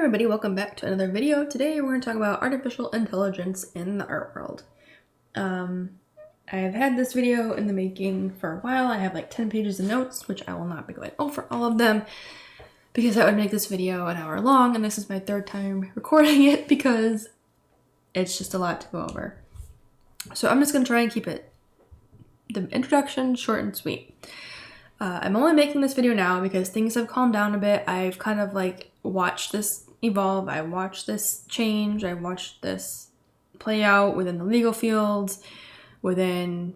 Everybody, welcome back to another video. Today we're going to talk about artificial intelligence in the art world. I've had this video in the making for a while. I have like 10 pages of notes, which I will not be going over all of them because that would make this video an hour long, and this is my third time recording it because it's just a lot to go over. So I'm just going to try and keep it, the introduction, short and sweet. I'm only making this video now because things have calmed down a bit. I've kind of like watched this evolve. I watched this change. I watched this play out within the legal fields, within,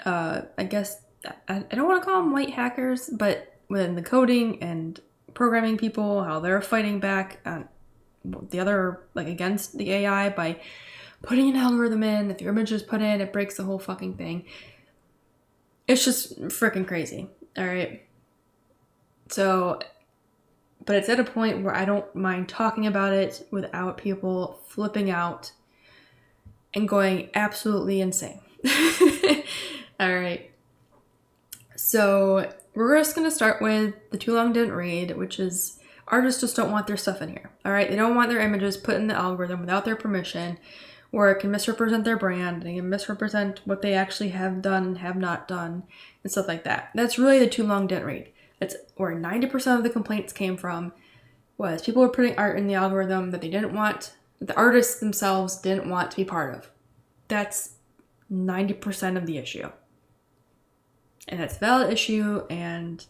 I guess, I don't want to call them white hackers, but within the coding and programming people, how they're fighting back on the other, like against the AI by putting an algorithm in. If your image is put in, it breaks the whole fucking thing. It's just freaking crazy. All right. So, but it's at a point where I don't mind talking about it without people flipping out and going absolutely insane. All right. So we're just going to start with the too long didn't read, which is artists just don't want their stuff in here. All right. They don't want their images put in the algorithm without their permission, or it can misrepresent their brand, and it can misrepresent what they actually have done and have not done and stuff like that. That's really the too long didn't read. That's where 90% of the complaints came from, was people were putting art in the algorithm that they didn't want, that the artists themselves didn't want to be part of. That's 90% of the issue. And that's a valid issue, and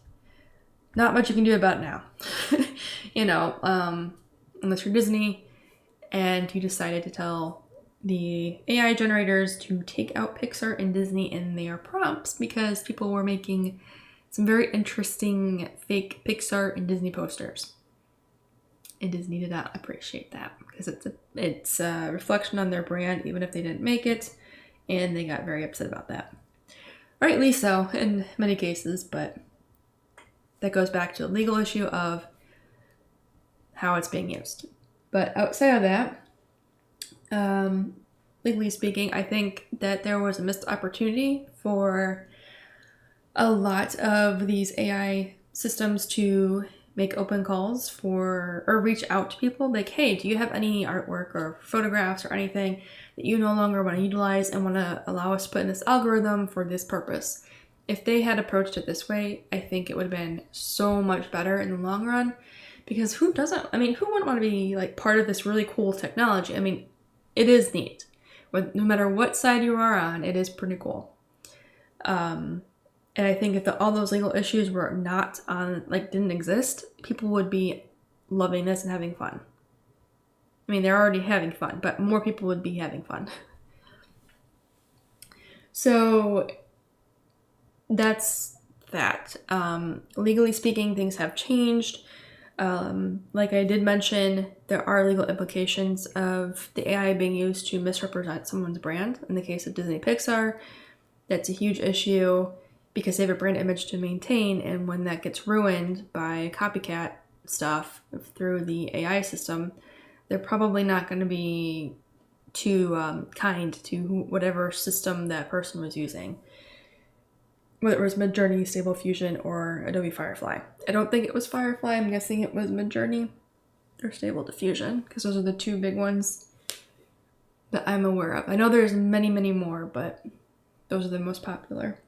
not much you can do about it now. Unless you're Disney and you decided to tell the AI generators to take out Pixar and Disney in their prompts because people were making some very interesting fake Pixar and Disney posters. And Disney did not appreciate that because it's a reflection on their brand, even if they didn't make it, and they got very upset about that. Rightly so in many cases, but that goes back to the legal issue of how it's being used. But outside of that, legally speaking, I think that there was a missed opportunity for a lot of these AI systems to make open calls for, or reach out to people like, hey, do you have any artwork or photographs or anything that you no longer want to utilize and want to allow us to put in this algorithm for this purpose? If they had approached it this way, I think it would have been so much better in the long run, because who wouldn't want to be like part of this really cool technology? I mean, it is neat. No matter what side you are on, it is pretty cool. And I think if all those legal issues were not on, like didn't exist, people would be loving this and having fun. I mean, they're already having fun, but more people would be having fun. So that's that. Legally speaking, things have changed. Like I did mention, there are legal implications of the AI being used to misrepresent someone's brand. In the case of Disney Pixar, that's a huge issue because they have a brand image to maintain, and when that gets ruined by copycat stuff through the AI system, they're probably not going to be too kind to whatever system that person was using. Whether it was Midjourney, Stable Diffusion, or Adobe Firefly. I don't think it was Firefly. I'm guessing it was Midjourney or Stable Diffusion, because those are the two big ones that I'm aware of. I know there's many, many more, but those are the most popular.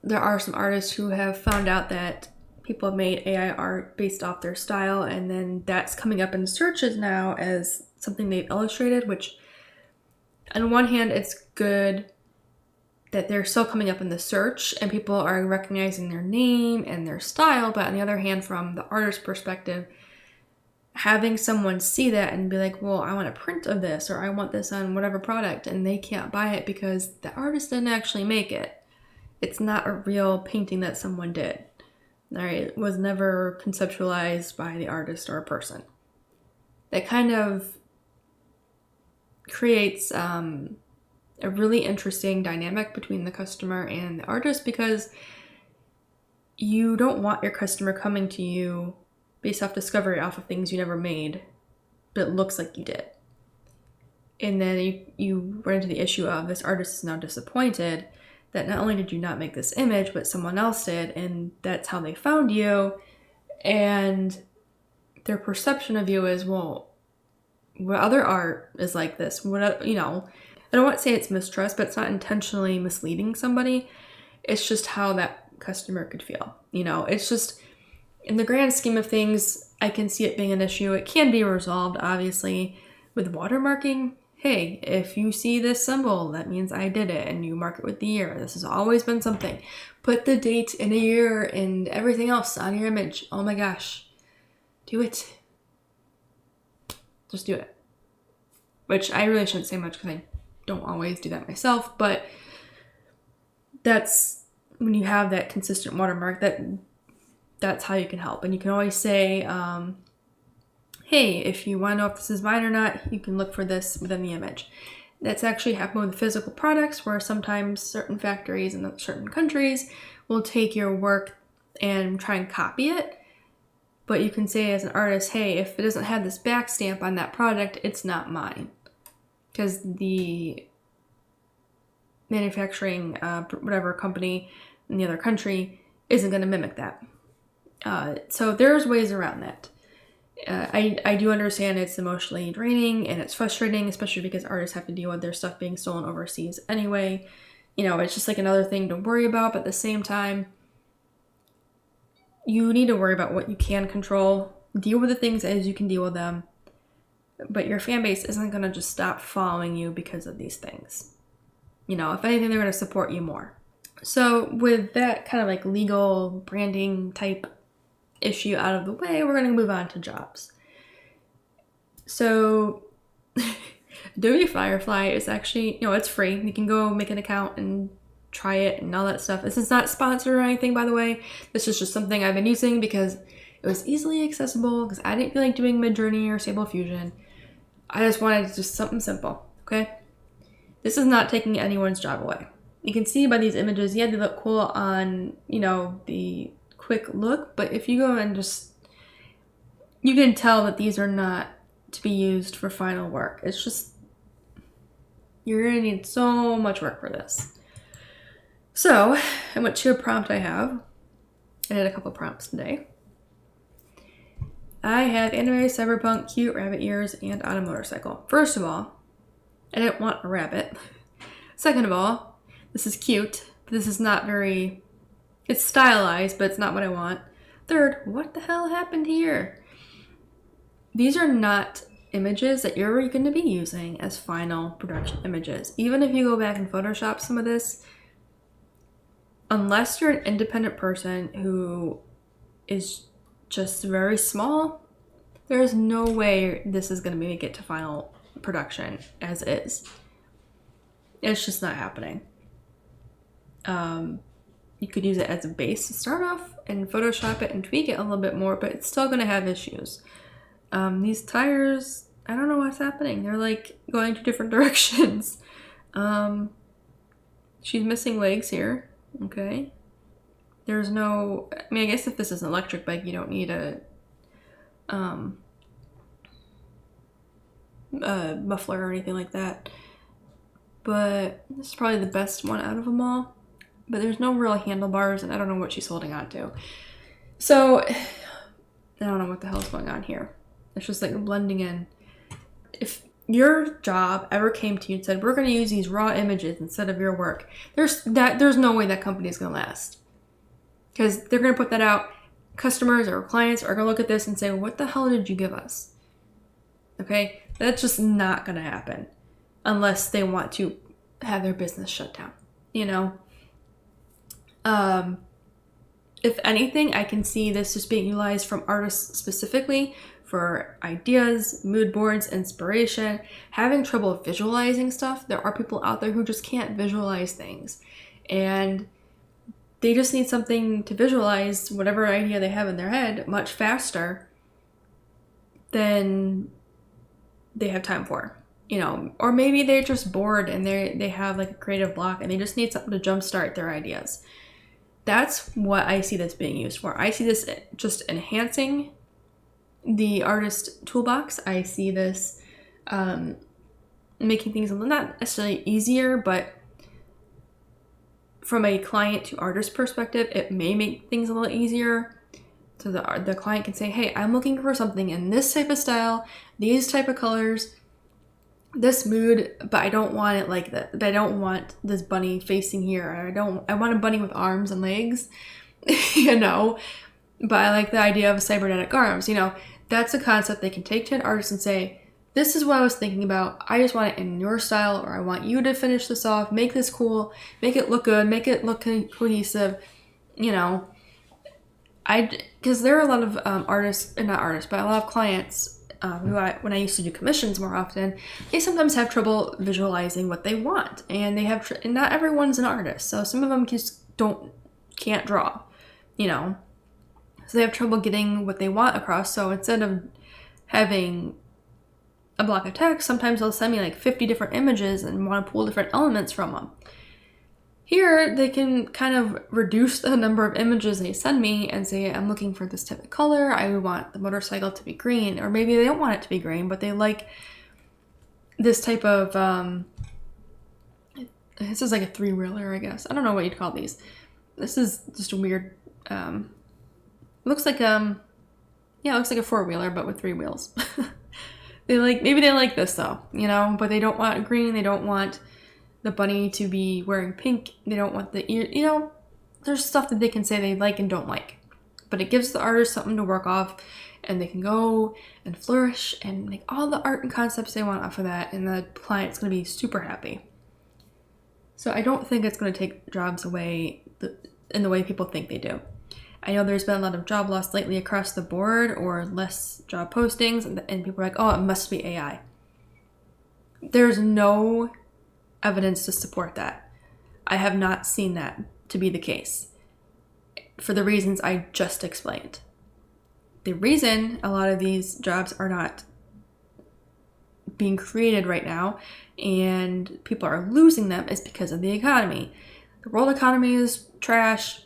There are some artists who have found out that people have made AI art based off their style, and then that's coming up in searches now as something they've illustrated, which on one hand, it's good that they're still coming up in the search and people are recognizing their name and their style, but on the other hand, from the artist's perspective, having someone see that and be like, well, I want a print of this, or I want this on whatever product, and they can't buy it because the artist didn't actually make it. It's not a real painting that someone did. All right, it was never conceptualized by the artist or a person. That kind of creates a really interesting dynamic between the customer and the artist, because you don't want your customer coming to you based off discovery off of things you never made, but it looks like you did. And then you run into the issue of this artist is now disappointed that not only did you not make this image, but someone else did, and that's how they found you. And their perception of you is, well, what other art is like this? What, you know, I don't want to say it's mistrust, but it's not intentionally misleading somebody. It's just how that customer could feel. You know, it's just, in the grand scheme of things, I can see it being an issue. It can be resolved, obviously, with watermarking. Hey, if you see this symbol, that means I did it, and you mark it with the year. This has always been something. Put the date and a year and everything else on your image. Oh my gosh. Do it. Just do it. Which I really shouldn't say much because I don't always do that myself, but that's when you have that consistent watermark, that's how you can help. And you can always say, hey, if you want to know if this is mine or not, you can look for this within the image. That's actually happened with physical products, where sometimes certain factories in certain countries will take your work and try and copy it. But you can say as an artist, hey, if it doesn't have this back stamp on that product, it's not mine. Because the manufacturing, whatever company in the other country isn't going to mimic that. So there's ways around that. I do understand it's emotionally draining and it's frustrating, especially because artists have to deal with their stuff being stolen overseas anyway. You know, it's just like another thing to worry about, but at the same time, you need to worry about what you can control, deal with the things as you can deal with them, but your fan base isn't going to just stop following you because of these things. You know, if anything, they're going to support you more. So with that kind of like legal branding type issue out of the way, we're going to move on to jobs. So Adobe Firefly is actually, you know, it's free. You can go make an account and try it and all that stuff. This is not sponsored or anything, by the way. This is just something I've been using because it was easily accessible, because I didn't feel like doing Midjourney or Stable Diffusion. I just wanted just something simple, okay? This is not taking anyone's job away. You can see by these images, yeah, they look cool on, you know, the quick look, but if you go and just, you can tell that these are not to be used for final work. It's just, you're gonna need so much work for this. So I went to a prompt I have. I did a couple prompts today. I have anime, cyberpunk, cute rabbit ears, and on a motorcycle. First of all, I didn't want a rabbit. Second of all, this is cute, but this is not very, it's stylized, but it's not what I want. Third, what the hell happened here? These are not images that you're going to be using as final production images. Even if you go back and Photoshop some of this, unless you're an independent person who is just very small, there's no way this is going to make it to final production as is. It's just not happening. You could use it as a base to start off and Photoshop it and tweak it a little bit more, but it's still going to have issues. These tires, I don't know what's happening. They're like going two different directions. She's missing legs here. Okay. There's no, I mean, I guess if this is an electric bike, you don't need a muffler or anything like that. But this is probably the best one out of them all. But there's no real handlebars, and I don't know what she's holding on to. So, I don't know what the hell's going on here. It's just like blending in. If your job ever came to you and said, we're going to use these raw images instead of your work, there's no way that company is going to last. Because they're going to put that out. Customers or clients are going to look at this and say, what the hell did you give us? Okay? That's just not going to happen. Unless they want to have their business shut down. You know? If anything, I can see this just being utilized from artists specifically for ideas, mood boards, inspiration, having trouble visualizing stuff. There are people out there who just can't visualize things. And they just need something to visualize whatever idea they have in their head much faster than they have time for. You know, or maybe they're just bored and they have like a creative block and they just need something to jumpstart their ideas. That's what I see this being used for. I see this just enhancing the artist toolbox. I see this making things not necessarily easier, but from a client to artist perspective, it may make things a little easier. So the client can say, hey, I'm looking for something in this type of style, these type of colors, this mood, but I don't want it like that. I don't want this bunny facing here. I want a bunny with arms and legs, you know, but I like the idea of cybernetic arms, you know. That's a concept they can take to an artist and say, this is what I was thinking about. I just want it in your style, or I want you to finish this off, make this cool, make it look good, make it look cohesive, you know. Because there are a lot of not artists, but a lot of clients when I used to do commissions more often, they sometimes have trouble visualizing what they want, and and not everyone's an artist, so some of them just can't draw, you know, so they have trouble getting what they want across. So instead of having a block of text, sometimes they'll send me like 50 different images and want to pull different elements from them. Here, they can kind of reduce the number of images they send me and say, I'm looking for this type of color. I want the motorcycle to be green. Or maybe they don't want it to be green, but they like this type of, this is like a 3-wheeler, I guess. I don't know what you'd call these. This is just a weird, looks like, it looks like a 4-wheeler, but with 3 wheels. Maybe they like this though, you know, but they don't want green. They don't want the bunny to be wearing pink. They don't want the ear, you know, there's stuff that they can say they like and don't like, but it gives the artist something to work off, and they can go and flourish and make all the art and concepts they want off of that, and the client's going to be super happy. So I don't think it's going to take jobs away in the way people think they do. I know there's been a lot of job loss lately across the board, or less job postings, and people are like, oh, it must be AI. There's no evidence to support that. I have not seen that to be the case, for the reasons I just explained. The reason a lot of these jobs are not being created right now and people are losing them is because of the economy. The world economy is trash.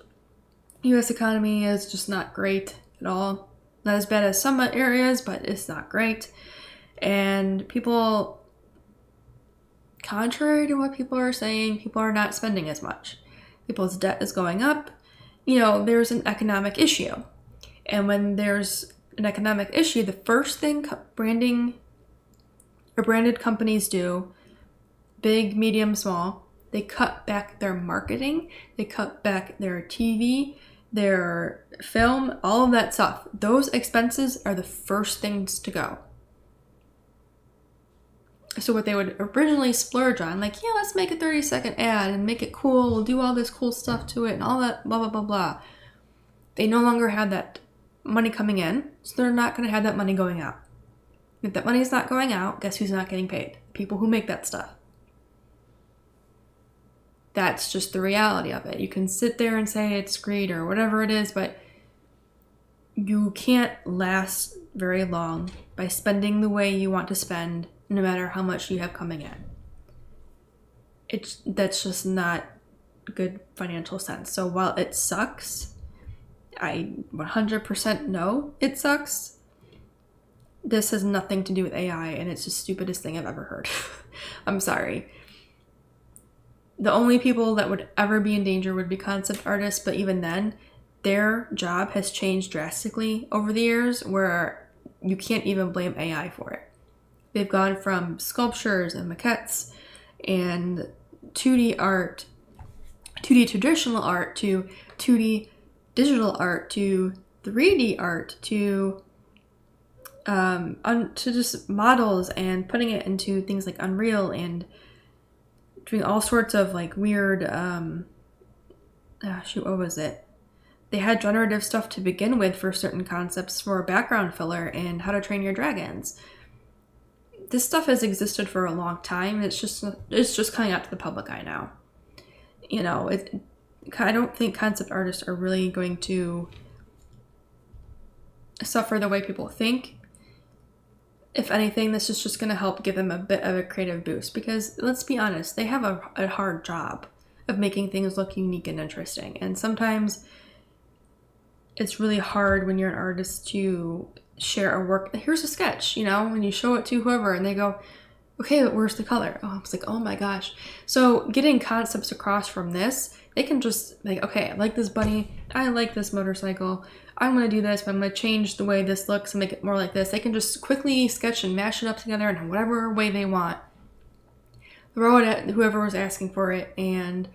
US economy is just not great at all. Not as bad as some areas, but it's not great. And people, contrary to what people are saying, people are not spending as much. People's debt is going up. You know, there's an economic issue. And when there's an economic issue, the first thing branded companies do, big, medium, small, they cut back their marketing, they cut back their TV, their film, all of that stuff. Those expenses are the first things to go. So what they would originally splurge on, like, yeah, let's make a 30-second ad and make it cool, we'll do all this cool stuff to it and all that, blah, blah, blah, blah. They no longer have that money coming in, so they're not going to have that money going out. If that money's not going out, guess who's not getting paid? People who make that stuff. That's just the reality of it. You can sit there and say it's greed or whatever it is, but you can't last very long by spending the way you want to spend, no matter how much you have coming in. That's just not good financial sense. So while it sucks, I 100% know it sucks. This has nothing to do with AI, and it's the stupidest thing I've ever heard. I'm sorry. The only people that would ever be in danger would be concept artists, but even then, their job has changed drastically over the years, where you can't even blame AI for it. They've gone from sculptures and maquettes and 2D art, 2D traditional art, to 2D digital art, to 3D art, to just models and putting it into things like Unreal and doing all sorts of like weird, what was it? They had generative stuff to begin with for certain concepts for background filler and How to Train Your Dragons. This stuff has existed for a long time. It's just coming out to the public eye now. You know, I don't think concept artists are really going to suffer the way people think. If anything, this is just going to help give them a bit of a creative boost, because let's be honest, they have a hard job of making things look unique and interesting. And sometimes it's really hard when you're an artist to share a work. Here's a sketch, you know, when you show it to whoever and they go, okay, but where's the color? Oh, it's like, oh my gosh. So getting concepts across from this, they can just like, okay, I like this bunny. I like this motorcycle. I'm going to do this, but I'm going to change the way this looks and make it more like this. They can just quickly sketch and mash it up together in whatever way they want. Throw it at whoever was asking for it and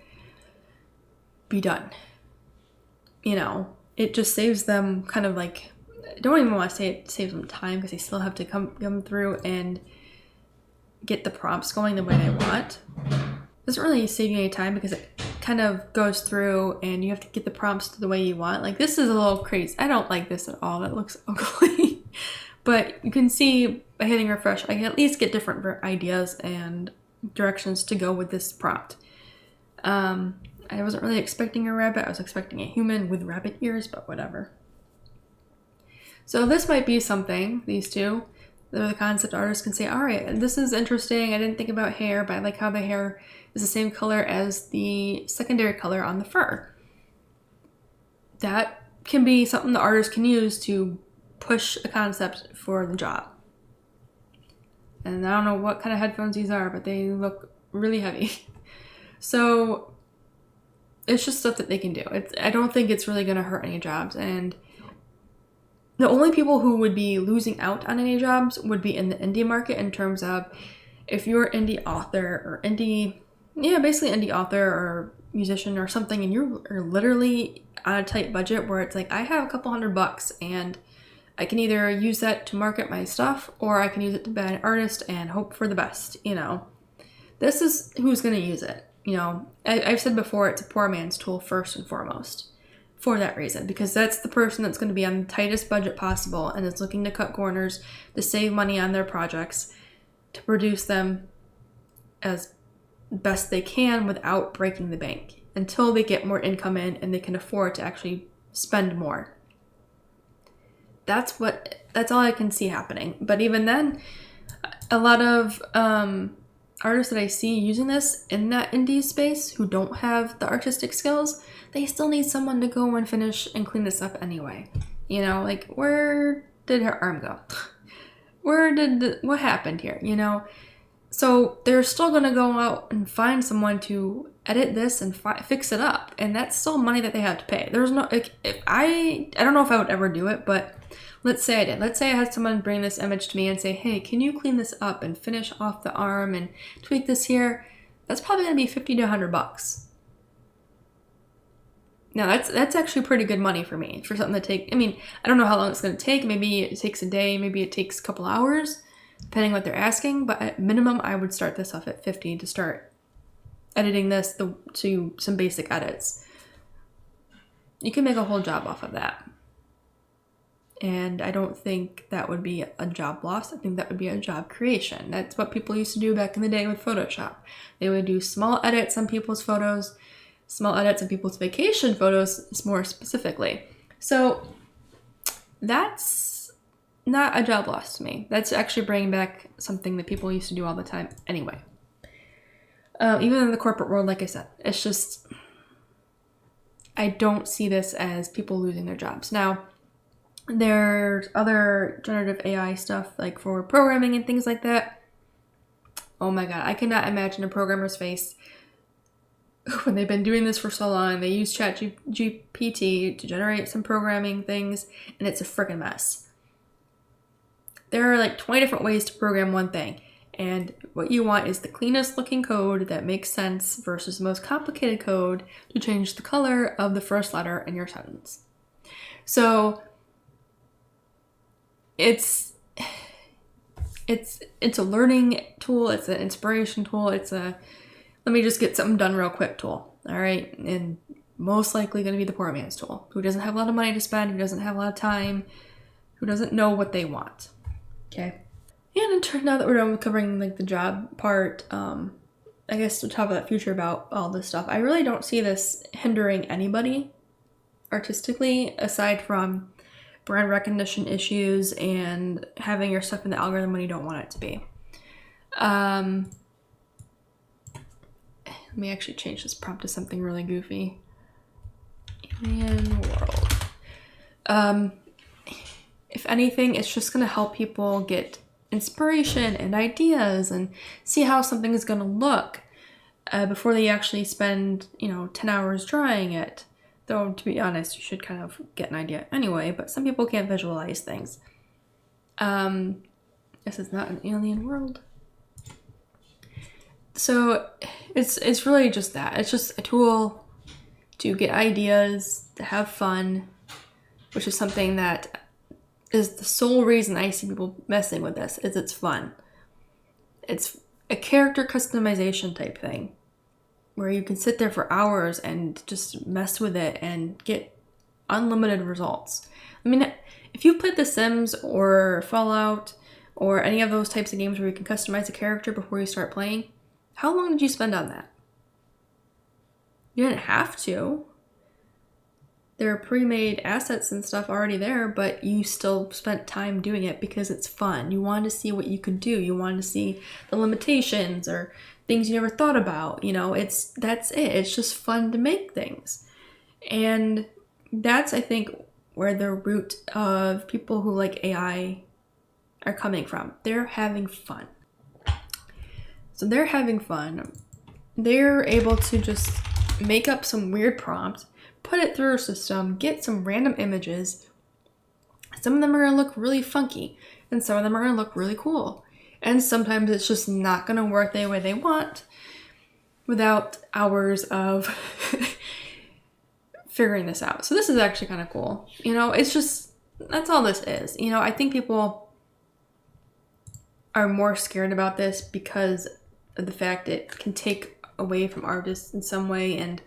be done. You know, it just saves them kind of like, I don't even want to say it saves them time because they still have to come through and get the prompts going the way they want. It doesn't really save you any time because it kind of goes through and you have to get the prompts the way you want. Like, this is a little crazy. I don't like this at all. It looks ugly. But you can see by hitting refresh, I can at least get different ideas and directions to go with this prompt. I wasn't really expecting a rabbit. I was expecting a human with rabbit ears, but whatever. So this might be something, these two. The concept artist can say, all right, this is interesting. I didn't think about hair, but I like how the hair is the same color as the secondary color on the fur. That can be something the artist can use to push a concept for the job. And I don't know what kind of headphones these are, but they look really heavy. So it's just stuff that they can do. I don't think it's really going to hurt any jobs. And the only people who would be losing out on any jobs would be in the indie market, in terms of if you're an indie author or basically indie author or musician or something, and you're literally on a tight budget where it's like, I have a couple $100 and I can either use that to market my stuff or I can use it to buy an artist and hope for the best, you know. This is who's going to use it. You know, I've said before, it's a poor man's tool first and foremost. For that reason, because that's the person that's going to be on the tightest budget possible and is looking to cut corners to save money on their projects, to produce them as best they can without breaking the bank until they get more income in and they can afford to actually spend more. That's all I can see happening. But even then, a lot of artists that I see using this in that indie space who don't have the artistic skills, they still need someone to go and finish and clean this up anyway. You know, like, where did her arm go? What happened here, you know? So they're still going to go out and find someone to edit this and fix it up. And that's still money that they have to pay. There's no, like, I don't know if I would ever do it, but let's say I did. Let's say I had someone bring this image to me and say, hey, can you clean this up and finish off the arm and tweak this here? That's probably going to be $50 to $100. Now, that's actually pretty good money for me, for something to I don't know how long it's going to take. Maybe it takes a day, maybe it takes a couple hours, depending what they're asking. But at minimum, I would start this off at $50 to start editing this to some basic edits. You can make a whole job off of that. And I don't think that would be a job loss. I think that would be a job creation. That's what people used to do back in the day with Photoshop. They would do small edits on people's photos, small edits on people's vacation photos more specifically. So that's not a job loss to me. That's actually bringing back something that people used to do all the time anyway. Even in the corporate world, like I said, it's just, I don't see this as people losing their jobs. Now, there's other generative AI stuff, like for programming and things like that. Oh my God, I cannot imagine a programmer's face when they've been doing this for so long. They use ChatGPT to generate some programming things, and it's a freaking mess. There are like 20 different ways to program one thing, and what you want is the cleanest looking code that makes sense versus the most complicated code to change the color of the first letter in your sentence. So it's a learning tool, it's an inspiration tool, it's a let me just get something done real quick tool, all right? And most likely going to be the poor man's tool, who doesn't have a lot of money to spend, who doesn't have a lot of time, who doesn't know what they want, okay? And now that we're done with covering like the job part, I guess to talk about future about all this stuff, I really don't see this hindering anybody artistically, aside from brand recognition issues and having your stuff in the algorithm when you don't want it to be. Let me actually change this prompt to something really goofy. Alien world. If anything, it's just going to help people get inspiration and ideas and see how something is going to look before they actually spend, 10 hours drawing it. Though, to be honest, you should kind of get an idea anyway, but some people can't visualize things. This is not an alien world. So it's really just that. It's just a tool to get ideas, to have fun, which is something that is the sole reason I see people messing with this, is it's fun. It's a character customization type thing where you can sit there for hours and just mess with it and get unlimited results. I mean, if you've played The Sims or Fallout or any of those types of games where you can customize a character before you start playing, how long did you spend on that? You didn't have to. There are pre-made assets and stuff already there, but you still spent time doing it because it's fun. You wanted to see what you could do. You wanted to see the limitations or things you never thought about. You know, that's it. It's just fun to make things. And that's, I think, where the root of people who like AI are coming from. They're having fun. So they're having fun. They're able to just make up some weird prompt, put it through a system, get some random images. Some of them are going to look really funky, and some of them are going to look really cool. And sometimes it's just not going to work the way they want without hours of figuring this out. So this is actually kind of cool. You know, it's just, that's all this is. You know, I think people are more scared about this because of the fact it can take away from artists in some way, and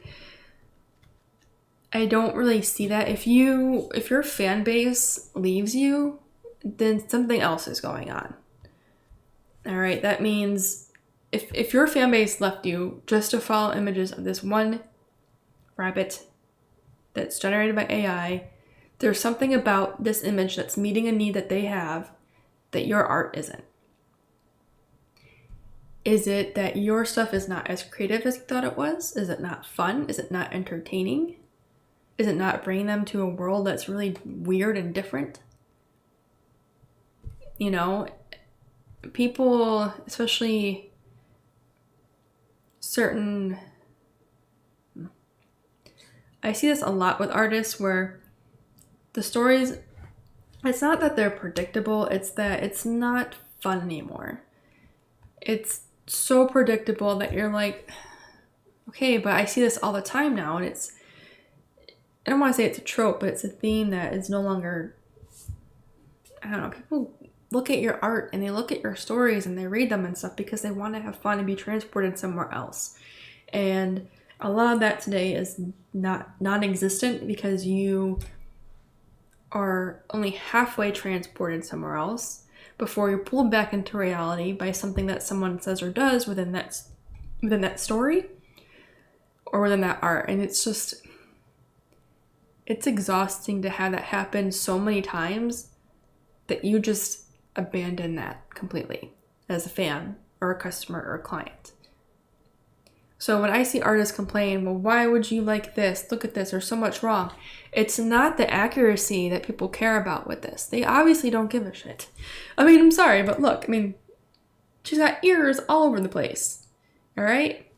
I don't really see that. If your fan base leaves you, then something else is going on. All right, that means if your fan base left you just to follow images of this one rabbit that's generated by AI, there's something about this image that's meeting a need that they have that your art isn't. Is it that your stuff is not as creative as you thought it was? Is it not fun? Is it not entertaining? Is it not bringing them to a world that's really weird and different? You know, people, especially certain... I see this a lot with artists where the stories, it's not that they're predictable, it's that it's not fun anymore. It's so predictable that you're like, okay, but I see this all the time now, and it's, I don't want to say it's a trope, but it's a theme that is no longer, I don't know, people look at your art and they look at your stories and they read them and stuff because they want to have fun and be transported somewhere else. And a lot of that today is non-existent because you are only halfway transported somewhere else before you're pulled back into reality by something that someone says or does within that story or within that art. And it's just, it's exhausting to have that happen so many times that you just abandon that completely as a fan or a customer or a client. So when I see artists complain, well, why would you like this? Look at this, there's so much wrong. It's not the accuracy that people care about with this. They obviously don't give a shit. I mean, I'm sorry, but look, I mean, she's got ears all over the place, all right?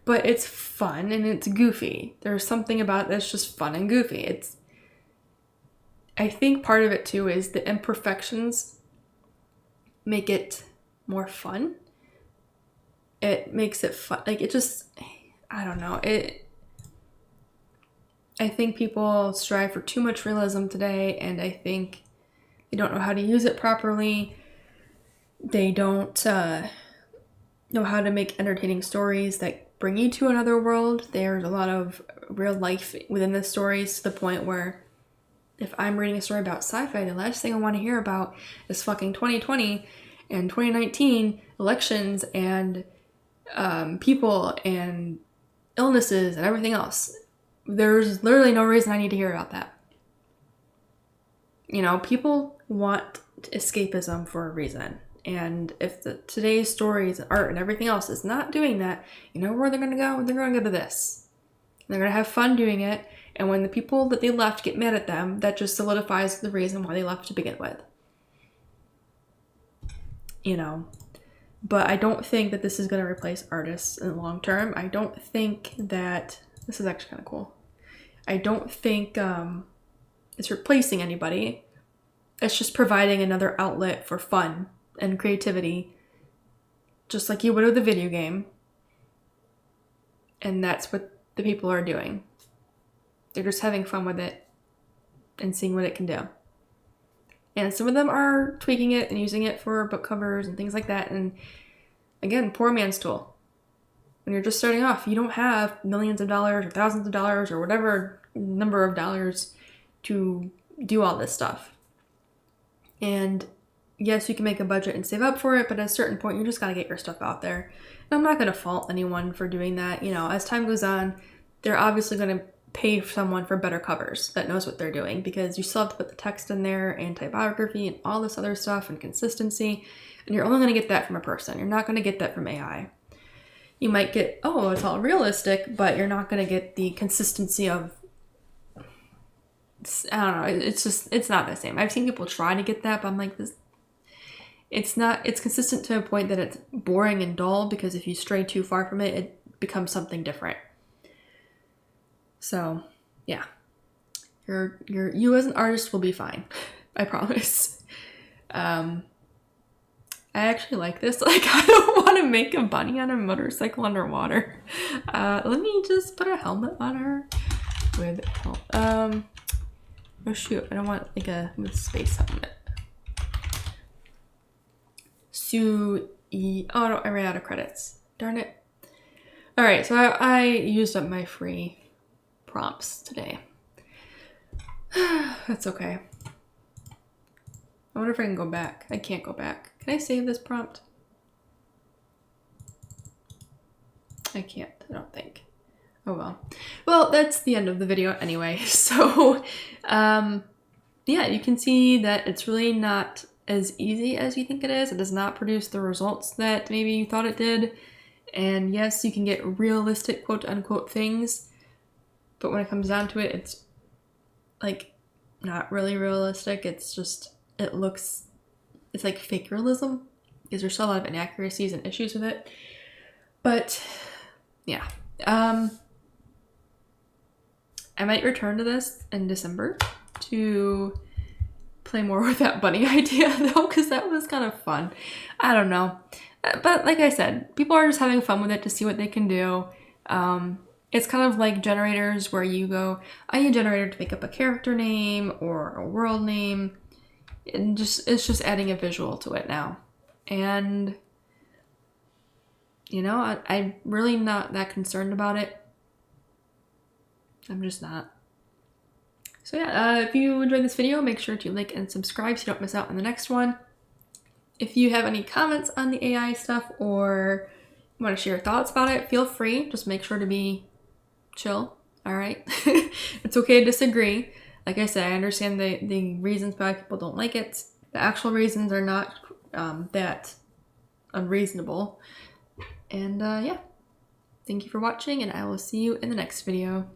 But it's fun and it's goofy. There's something about it that's just fun and goofy. I think part of it too is the imperfections make it more fun. It makes it fun. Like, it just, I don't know. I think people strive for too much realism today, and I think they don't know how to use it properly. They don't know how to make entertaining stories that bring you to another world. There's a lot of real life within the stories to the point where if I'm reading a story about sci-fi, the last thing I want to hear about is fucking 2020 and 2019 elections and people and illnesses and everything else. There's literally no reason I need to hear about that. You know, people want escapism for a reason. And if today's stories and art and everything else is not doing that, you know where they're going to go? They're going to go to this. They're going to have fun doing it. And when the people that they left get mad at them, that just solidifies the reason why they left to begin with. You know, but I don't think that this is going to replace artists in the long term. I don't think that, this is actually kind of cool. I don't think it's replacing anybody. It's just providing another outlet for fun and creativity, just like you would with a video game. And that's what the people are doing. They're just having fun with it and seeing what it can do. And some of them are tweaking it and using it for book covers and things like that. And again, poor man's tool. When you're just starting off, you don't have millions of dollars or thousands of dollars or whatever number of dollars to do all this stuff. And yes, you can make a budget and save up for it, but at a certain point, you just got to get your stuff out there. And I'm not going to fault anyone for doing that. You know, as time goes on, they're obviously going to pay someone for better covers that knows what they're doing, because you still have to put the text in there and typography and all this other stuff and consistency. And you're only going to get that from a person. You're not going to get that from AI. You might get, oh, it's all realistic, but you're not going to get the consistency of, I don't know, it's not the same. I've seen people try to get that, but I'm like, it's consistent to a point that it's boring and dull, because if you stray too far from it, it becomes something different. So, yeah. You as an artist will be fine. I promise. I actually like this. Like, I don't want to make a bunny on a motorcycle underwater. Let me just put a helmet on her with oh shoot, I don't want like a space helmet. Oh no, I ran out of credits. Darn it. Alright, so I used up my free prompts today. That's okay. I wonder if I can go back. I can't go back. Can I save this prompt? I can't, I don't think. Oh well. Well, that's the end of the video anyway. So, yeah, you can see that it's really not as easy as you think it is. It does not produce the results that maybe you thought it did. And yes, you can get realistic quote unquote things, but when it comes down to it, it's like not really realistic. It's just, it's like fake realism, because there's still a lot of inaccuracies and issues with it. But yeah, I might return to this in December to play more with that bunny idea though, because that was kind of fun. I don't know. But like I said, people are just having fun with it to see what they can do. It's kind of like generators where you go, I need a generator to make up a character name or a world name. And it's just adding a visual to it now. And, you know, I'm really not that concerned about it. I'm just not. So yeah, if you enjoyed this video, make sure to like and subscribe so you don't miss out on the next one. If you have any comments on the AI stuff or you want to share your thoughts about it, feel free. Just make sure to be chill, all right? It's okay to disagree. Like I said, I understand the reasons why people don't like it. The actual reasons are not that unreasonable. And yeah, thank you for watching, and I will see you in the next video.